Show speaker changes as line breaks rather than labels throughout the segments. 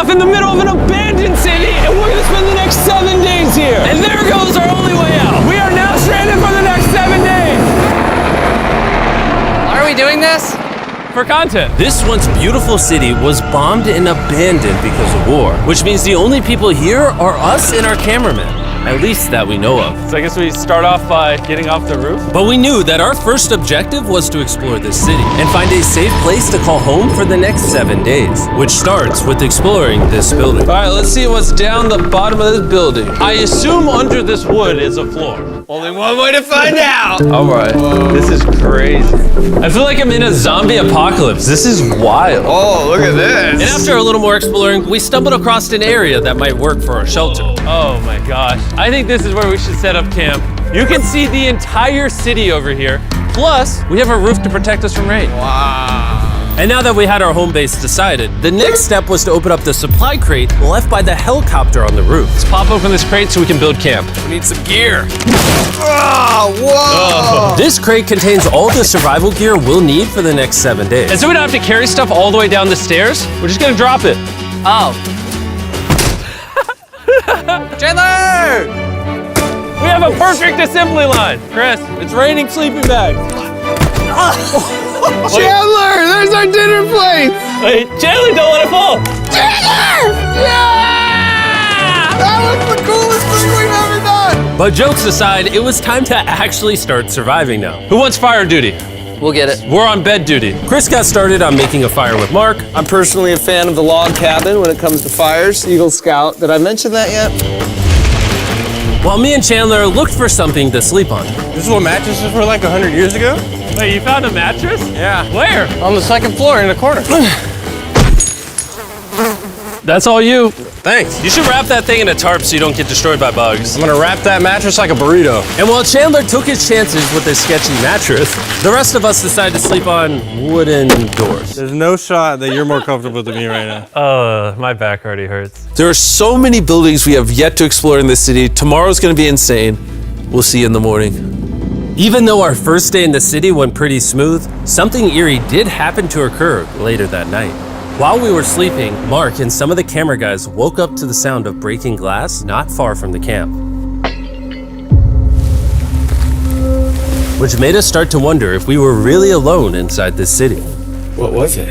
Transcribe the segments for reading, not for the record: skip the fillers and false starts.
off in the middle of an abandoned city, and we're gonna spend the next 7 days here. And there goes our only way out. We are now stranded for the next 7 days.
Why are we doing this?
For content.
This once beautiful city was bombed and abandoned because of war, which means the only people here are us and our cameraman. At least that we know of.
So I guess we start off by getting off the roof.
But we knew that our first objective was to explore this city and find a safe place to call home for the next 7 days, which starts with exploring this building.
All right, let's see what's down the bottom of this building. I assume under this wood is a floor.
Only one way to find out.
All right, this is crazy. I feel like I'm in a zombie apocalypse. This is wild.
Oh, look at this.
And after a little more exploring, we stumbled across an area that might work for our shelter.
Oh my gosh. I think this is where we should set up camp. You can see the entire city over here. Plus, we have a roof to protect us from rain.
Wow.
And now that we had our home base decided, the next step was to open up the supply crate left by the helicopter on the roof.
Let's pop open this crate so we can build camp.
We need some gear. Oh, whoa.
This crate contains all the survival gear we'll need for the next 7 days.
And so we don't have to carry stuff all the way down the stairs. We're just gonna drop it.
Oh. Chandler!
We have a perfect assembly line. Chris, it's raining sleeping bags.
Chandler, there's our dinner plate.
Wait, Chandler, don't let it fall.
Chandler! Yeah! That was the coolest thing we've ever done.
But jokes aside, it was time to actually start surviving now.
Who wants fire duty?
We'll get it.
We're on bed duty.
Chris got started on making a fire with Mark.
I'm personally a fan of the log cabin when it comes to fires. Eagle Scout. Did I mention that yet?
While me and Chandler looked for something to sleep on.
This is what mattresses were like 100 years ago?
Wait, you found a mattress?
Yeah.
Where?
On the second floor in the corner.
That's all you.
Thanks.
You should wrap that thing in a tarp so you don't get destroyed by bugs.
I'm gonna wrap that mattress like a burrito.
And while Chandler took his chances with his sketchy mattress, the rest of us decided to sleep on wooden doors.
There's no shot that you're more comfortable than me right now.
My back already hurts.
There are so many buildings we have yet to explore in this city. Tomorrow's gonna be insane. We'll see you in the morning.
Even though our first day in the city went pretty smooth, something eerie did happen to occur later that night. While we were sleeping, Mark and some of the camera guys woke up to the sound of breaking glass not far from the camp. Which made us start to wonder if we were really alone inside this city.
What was it?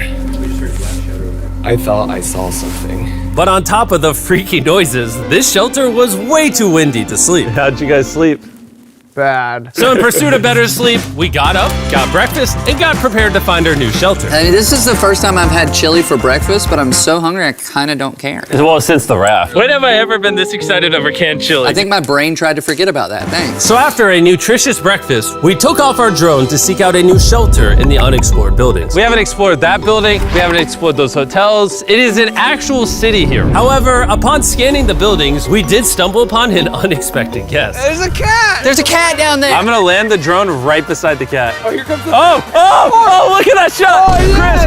I thought I saw something.
But on top of the freaky noises, this shelter was way too windy to sleep.
How'd you guys sleep?
Bad.
So in pursuit of better sleep, we got up, got breakfast, and got prepared to find our new shelter.
I mean, this is the first time I've had chili for breakfast, but I'm so hungry I kind of don't care.
Well, since the raft. When have I ever been this excited over canned chili?
I think my brain tried to forget about that. Thanks.
So after a nutritious breakfast, we took off our drone to seek out a new shelter in the unexplored buildings.
We haven't explored that building. We haven't explored those hotels. It is an actual city here.
However, upon scanning the buildings, we did stumble upon an unexpected guest.
There's a cat.
There's a cat down there.
I'm gonna land the drone right beside the cat.
Oh, here comes the
Oh, look at that shot!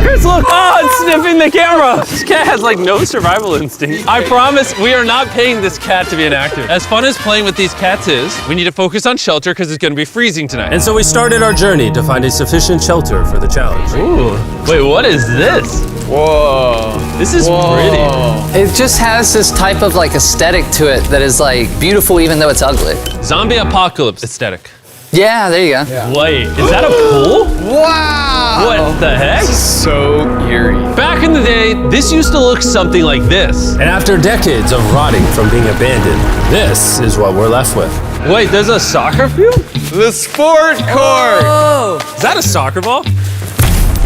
Chris, look! Oh, it's sniffing the camera! This cat has like no survival instinct. I promise we are not paying this cat to be an actor. As fun as playing with these cats is, we need to focus on shelter because it's gonna be freezing tonight.
And so we started our journey to find a sufficient shelter for the challenge.
Ooh, wait, what is this?
Whoa.
This is pretty.
It just has this type of like aesthetic to it that is like beautiful even though it's ugly.
Zombie apocalypse aesthetic.
Yeah, there you go.
Wait, is that a pool?
Wow.
What the heck?
So eerie.
Back in the day, this used to look something like this.
And after decades of rotting from being abandoned, this is what we're left with.
Wait, there's a soccer field?
The sport court.
Is that a soccer ball?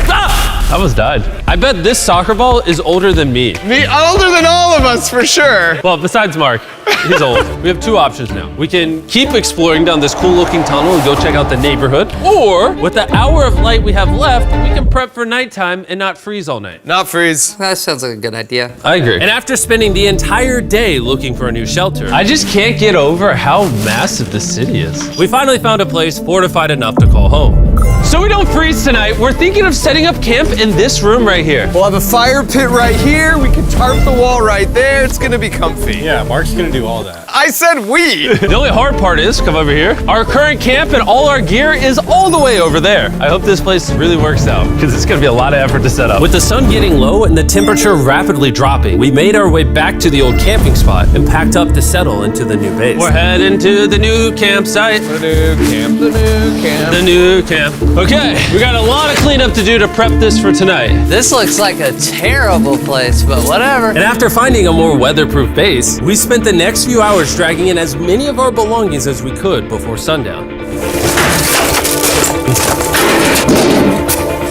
Ah! I almost died. I bet this soccer ball is older than me.
Me older than all of us for sure.
Well, besides Mark, he's old. We have two options now. We can keep exploring down this cool looking tunnel and go check out the neighborhood. Or, with the hour of light we have left, we can prep for nighttime and not freeze all night.
Not freeze.
That sounds like a good idea.
I agree.
And after spending the entire day looking for a new shelter,
I just can't get over how massive the city is.
we finally found a place fortified enough to call home.
So we don't freeze tonight, we're thinking of setting up camp in this room right here.
We'll have a fire pit right here. We can tarp the wall right there. It's gonna be comfy.
Yeah, Mark's gonna do all that.
I said we.
The only hard part is, come over here, our current camp and all our gear is all the way over there. I hope this place really works out, because it's gonna be a lot of effort to set up.
With the sun getting low and the temperature rapidly dropping, we made our way back to the old camping spot and packed up to settle into the new base.
We're heading to the new campsite.
The new camp, the new camp.
The new camp. Okay, we got a lot of cleanup to do to prep this for tonight.
This looks like a terrible place, but whatever.
And after finding a more weatherproof base, we spent the next few hours dragging in as many of our belongings as we could before sundown.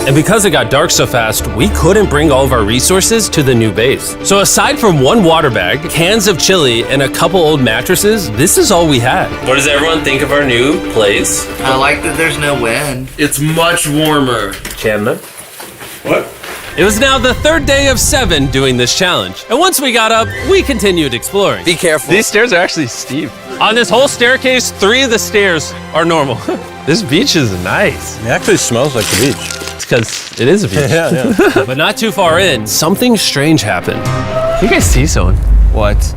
And because it got dark so fast, we couldn't bring all of our resources to the new base. So aside from one water bag, cans of chili, and a couple old mattresses, this is all we had. What does everyone think of our new place?
I like that there's no wind.
It's much warmer. Chandler?
What?
It was now the third day of 7 doing this challenge. And once we got up, we continued exploring.
Be careful.
These stairs are actually steep. On this whole staircase, 3 of the stairs are normal. This beach is nice.
It actually smells like the beach.
It's because it is a beach.
Yeah.
But not too far in, something strange happened.
You guys see someone?
What?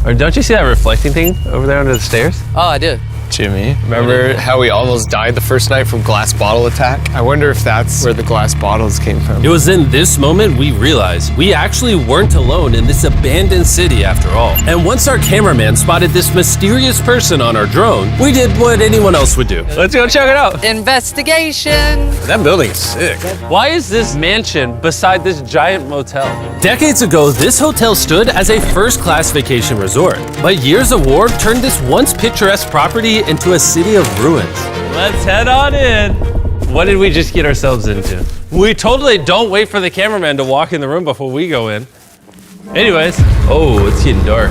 Or don't you see that reflecting thing over there under the stairs?
Oh, I do.
Jimmy, remember how we almost died the first night from glass bottle attack? I wonder if that's where the glass bottles came from.
It was in this moment we realized we actually weren't alone in this abandoned city after all. And once our cameraman spotted this mysterious person on our drone, we did what anyone else would do.
Let's go check it out.
Investigation.
That building is sick.
Why is this mansion beside this giant motel?
Decades ago, this hotel stood as a first-class vacation resort. But years of war turned this once picturesque property into a city of ruins.
Let's head on in. What did we just get ourselves into? We totally don't wait for the cameraman to walk in the room before we go in. Anyways, oh, it's getting dark.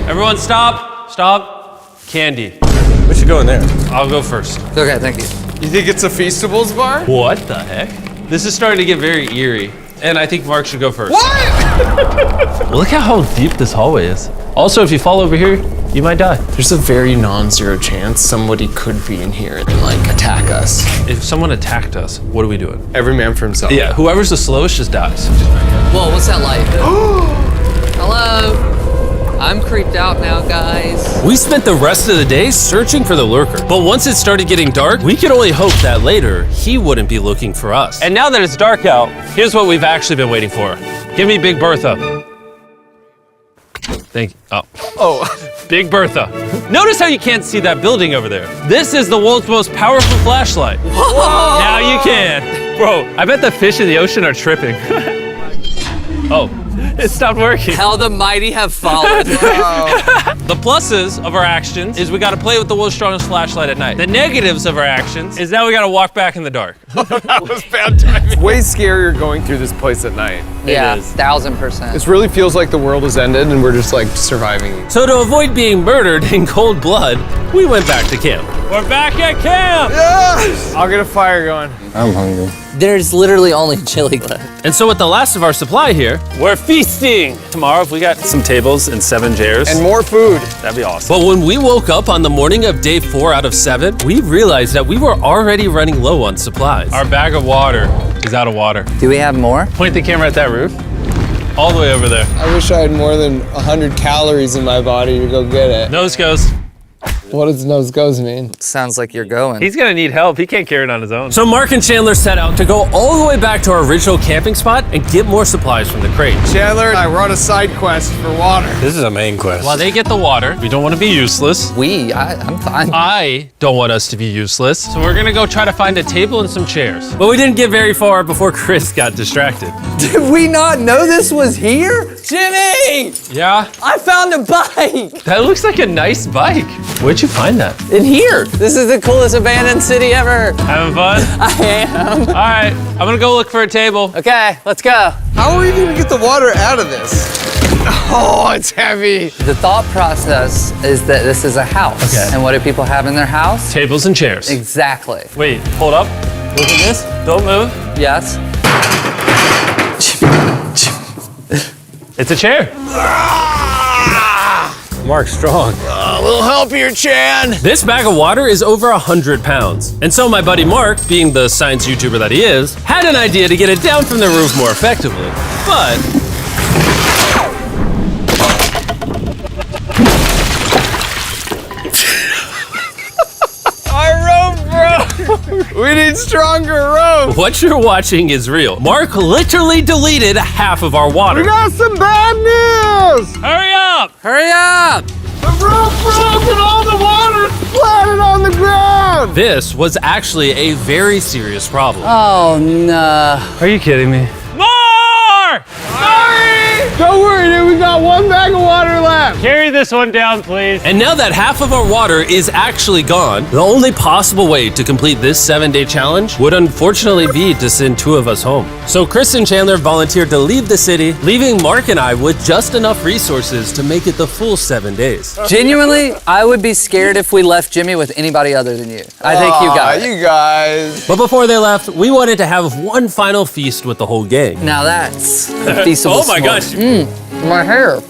Everyone stop, stop. Candy.
We should go in there.
I'll go first.
Okay, thank you.
You think it's a Feastables bar?
What the heck? This is starting to get very eerie. And I think Mark should go first.
What?
Look at how deep this hallway is. Also, if you fall over here, you might die.
There's a very non-zero chance somebody could be in here and like attack us.
If someone attacked us, what are we doing?
Every man for himself.
Yeah, whoever's the slowest just dies.
Whoa, what's that light? Hello. I'm creeped out now, guys.
We spent the rest of the day searching for the lurker. But once it started getting dark, we could only hope that later he wouldn't be looking for us.
And now that it's dark out, here's what we've actually been waiting for. Give me Big Bertha. Thank you. Oh, Big Bertha. Notice how you can't see that building over there. This is the world's most powerful flashlight.
Whoa.
Now you can. Bro, I bet the fish in the ocean are tripping. Oh, it stopped working.
How the mighty have fallen.
The pluses of our actions is we got to play with the world's strongest flashlight at night. The negatives of our actions is now we got to walk back in the dark.
That was bad timing. It's way scarier going through this place at night.
Yeah,
is.
1000%.
This really feels like the world has ended and we're just like surviving.
So to avoid being murdered in cold blood, we went back to camp.
We're back at camp.
Yes! I'll get a fire going.
I'm hungry.
There's literally only chili left.
And so with the last of our supply here,
We're feasting. Tomorrow, if we got some tables and 7 chairs,
And more food.
that'd be awesome.
but when we woke up on the morning of day 4 out of 7, we realized that we were already running low on supplies.
Our bag of water is out of water.
Do we have more?
Point the camera at that roof. All the way over there.
I wish I had more than 100 calories in my body to go get it.
Nose goes.
What does nose goes mean?
Sounds like you're going.
He's gonna need help. He can't carry it on his own.
So Mark and Chandler set out to go all the way back to our original camping spot and get more supplies from the crate.
Chandler and I were on a side quest for water.
This is a main quest.
While they get the water, we don't want to be useless.
I'm fine.
I don't want us to be useless. So we're gonna go try to find a table and some chairs.
But we didn't get very far before Chris got distracted.
Did we not know this was here? Jimmy!
Yeah?
I found a bike!
That looks like a nice bike. Where'd you find that?
In here. This is the coolest abandoned city ever.
Having fun?
I am.
All right, I'm gonna go look for a table.
Okay, let's go.
How are we gonna get the water out of this? Oh, it's heavy.
The thought process is that this is a house.
Okay.
And what do people have in their house?
Tables and chairs.
Exactly.
Wait, hold up. Look at this. Don't move.
Yes.
It's a chair.
Mark's strong.
A little help here, Chan.
This bag of water is over 100 pounds. And so my buddy Mark, being the science YouTuber that he is, had an idea to get it down from the roof more effectively. But
need stronger rope.
What you're watching is real. Mark literally deleted half of our water.
Got some bad news!
Hurry up!
Hurry up!
The rope broke and all the water splattered on the ground!
This was actually a very serious problem.
Oh no.
Are you kidding me? More!
Don't worry, dude, we got one bag of water left.
Carry this one down, please.
And now that half of our water is actually gone, the only possible way to complete this 7-day challenge would unfortunately be to send 2 of us home. So Chris and Chandler volunteered to leave the city, leaving Mark and I with just enough resources to make it the full 7 days.
Genuinely, I would be scared if we left Jimmy with anybody other than you. I think you got it.
You guys.
But before they left, we wanted to have one final feast with the whole gang.
Now that's a feastable
Oh my
s'more.
gosh.
My hair.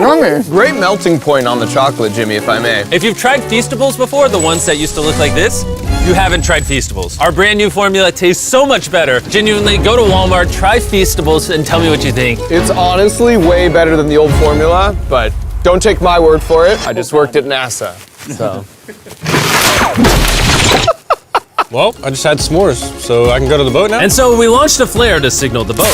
Yummy.
Great melting point on the chocolate, Jimmy, if I may.
If you've tried Feastables before, the ones that used to look like this, you haven't tried Feastables. Our brand new formula tastes so much better. Genuinely, go to Walmart, try Feastables, and tell me what you think.
It's honestly way better than the old formula, but don't take my word for it. I just worked at NASA, so.
Well, I just had s'mores, so I can go to the boat now?
And so we launched a flare to signal the boat,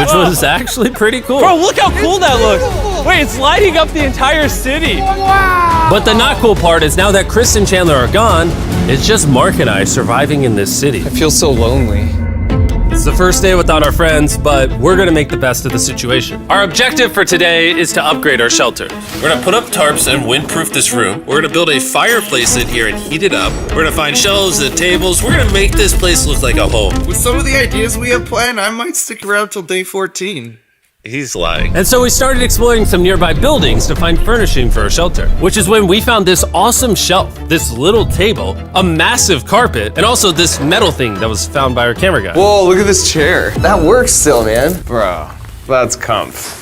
which was actually pretty cool.
Bro, look how cool that looks. Wait, it's lighting up the entire city.
But the not cool part is now that Chris and Chandler are gone, it's just Mark and I surviving in this city.
I feel so lonely.
It's the first day without our friends, but we're gonna make the best of the situation. Our objective for today is to upgrade our shelter. We're gonna put up tarps and windproof this room. We're gonna build a fireplace in here and heat it up. We're gonna find shelves and tables. We're gonna make this place look like a home.
With some of the ideas we have planned, I might stick around till day 14.
He's lying. And so we started exploring some nearby buildings to find furnishing for our shelter, which is when we found this awesome shelf, this little table, a massive carpet, and also this metal thing that was found by our camera guy.
Whoa, look at this chair. That works still, man. Bro, that's comf.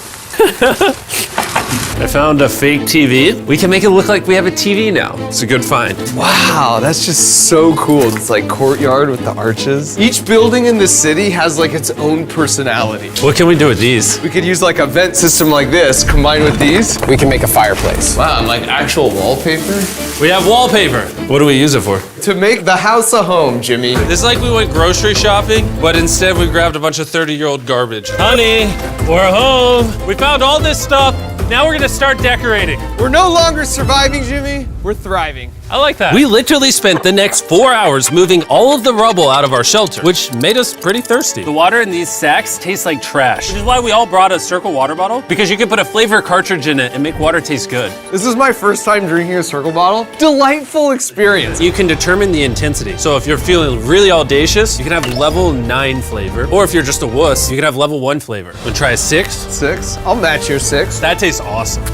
I found a fake TV. We can make it look like we have a TV now. It's a good find.
Wow, that's just so cool. It's like courtyard with the arches. Each building in this city has like its own personality.
What can we do with these?
We could use like a vent system like this, combined with these. We can make a fireplace. Wow, and like actual wallpaper?
We have wallpaper. What do we use it for?
To make the house a home, Jimmy.
It's like we went grocery shopping, but instead we grabbed a bunch of 30-year-old garbage. Honey, we're home. We found all this stuff. Now we're gonna start decorating.
We're no longer surviving, Jimmy. We're thriving.
I like that.
We literally spent the next 4 hours moving all of the rubble out of our shelter, which made us pretty thirsty.
The water in these sacks tastes like trash, which is why we all brought a Circle water bottle, because you can put a flavor cartridge in it and make water taste good.
This is my first time drinking a Circle bottle. Delightful experience.
You can determine the intensity. So if you're feeling really audacious, you can have level 9 flavor. Or if you're just a wuss, you can have level 1 flavor. Wanna try a 6?
6? I'll match your 6.
That tastes awesome.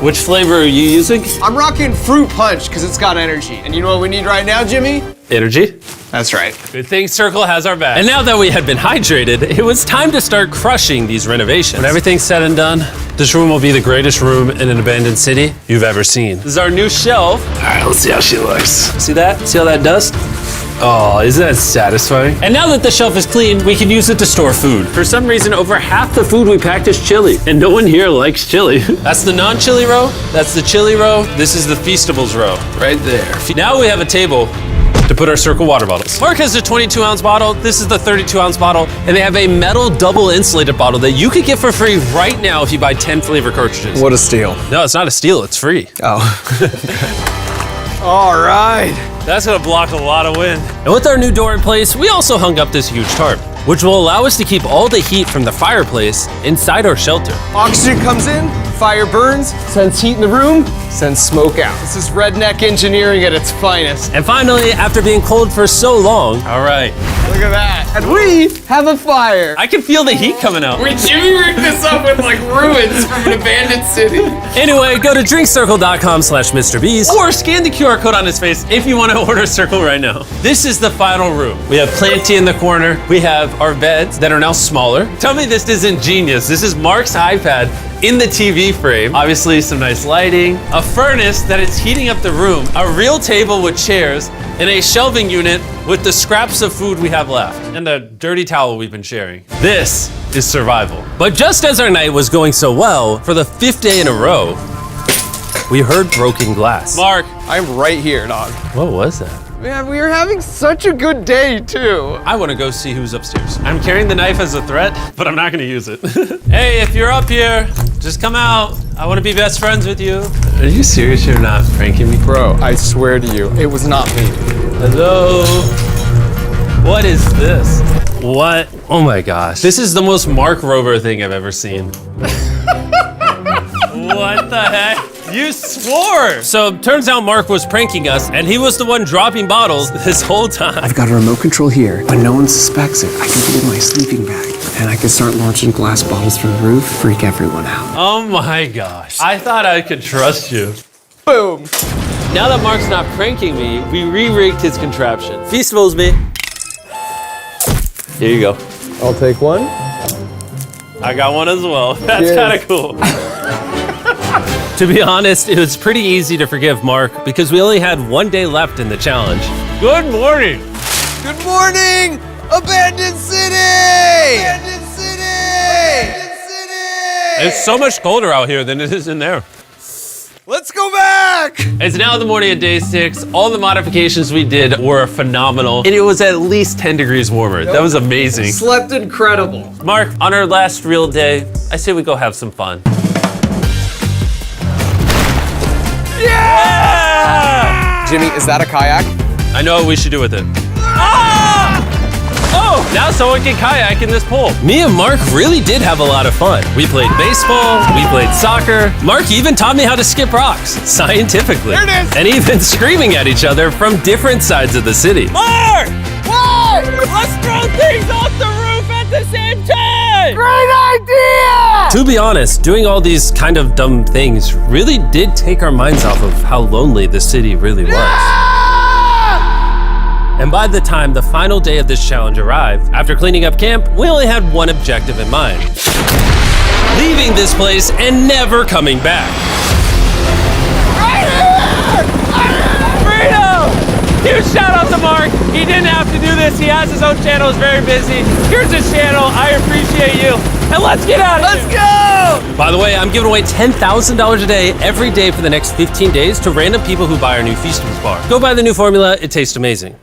Which flavor are you using?
I'm rocking Fruit Punch because it's got energy. And you know what we need right now, Jimmy?
Energy.
That's right.
Good thing Circle has our back.
And now that we had been hydrated, it was time to start crushing these renovations. When everything's said and done, this room will be the greatest room in an abandoned city you've ever seen.
This is our new shelf.
All right, let's see how she looks. See that? See all that dust? Oh, isn't that satisfying? And now that the shelf is clean, we can use it to store food. For some reason, over half the food we packed is chili, and no one here likes chili. That's the non-chili row, that's the chili row, this is the Feastables row, right there. Now we have a table to put our Circle water bottles. Mark has a 22-ounce bottle, this is the 32-ounce bottle, and they have a metal double insulated bottle that you could get for free right now if you buy 10 flavor cartridges.
What a steal.
No, it's not a steal, it's free.
Oh. All right.
That's gonna block a lot of wind.
And with our new door in place, we also hung up this huge tarp, which will allow us to keep all the heat from the fireplace inside our shelter.
Oxygen comes in, fire burns, sends heat in the room, sends smoke out. This is redneck engineering at its finest.
And finally, after being cold for so long,
All right.
Look at that. And we have a fire.
I can feel the heat coming out.
Wait, Jimmy rigged this up with like ruins from an abandoned city.
anyway, go to drinkcircle.com/MrBeast.
Or scan the QR code on his face if you want to order Circle right now. This is the final room. We have Planty in the corner. We have our beds that are now smaller. Tell me this isn't genius. This is Mark's iPad in the TV frame. Obviously some nice lighting, a furnace that is heating up the room, a real table with chairs, and a shelving unit with the scraps of food we have left, and a dirty towel we've been sharing. This is survival.
But just as our night was going so well, for the 5th day in a row, we heard broken glass.
Mark,
I'm right here, dog.
What was that?
Man, we are having such a good day, too.
I want to go see who's upstairs.
I'm carrying the knife as a threat, but I'm not gonna use it. Hey, if you're up here, just come out. I want to be best friends with you. Are you serious? You're not pranking me?
Bro, I swear to you, it was not me.
Hello? What is this?
What? Oh my gosh.
This is the most Mark Rover thing I've ever seen. What the heck? You swore!
So turns out Mark was pranking us, and he was the one dropping bottles this whole time.
I've got a remote control here. When no one suspects it, I can put it in my sleeping bag. And I can start launching glass bottles from the roof, freak everyone out.
Oh my gosh. I thought I could trust you.
Boom.
Now that Mark's not pranking me, we re-rigged his contraption.
Feastables me.
Here you go.
I'll take one.
I got one as well. That's
Cheers.
kind of cool.
To be honest, it was pretty easy to forgive Mark because we only had one day left in the challenge.
Good morning.
Good morning, Abandoned City! Abandoned City! Abandoned City!
It's so much colder out here than it is in there.
Let's go back!
It's now the morning of day 6. All the modifications we did were phenomenal, and it was at least 10 degrees warmer. That was amazing.
Slept incredible.
Mark, on our last real day, I say we go have some fun. Yeah!
Jimmy, is that a kayak?
I know what we should do with it. Ah! Oh, now someone can kayak in this pool.
Me and Mark really did have a lot of fun. We played baseball, we played soccer. Mark even taught me how to skip rocks, scientifically.
There it is.
And even screaming at each other from different sides of the city.
Mark! What? Let's throw things off the roof at the same time!
Great idea!
To be honest, doing all these kind of dumb things really did take our minds off of how lonely the city really was. And by the time the final day of this challenge arrived, after cleaning up camp, we only had one objective in mind. Leaving this place and never coming back.
Freedom! Huge shout out to Mark. He didn't have to do this. He has his own channel. He's very busy. Here's his channel. I appreciate you. And let's get out of here. Let's go!
By the way, I'm giving away $10,000 a day every day for the next 15 days to random people who buy our new Feastables bar. Go buy the new formula. It tastes amazing.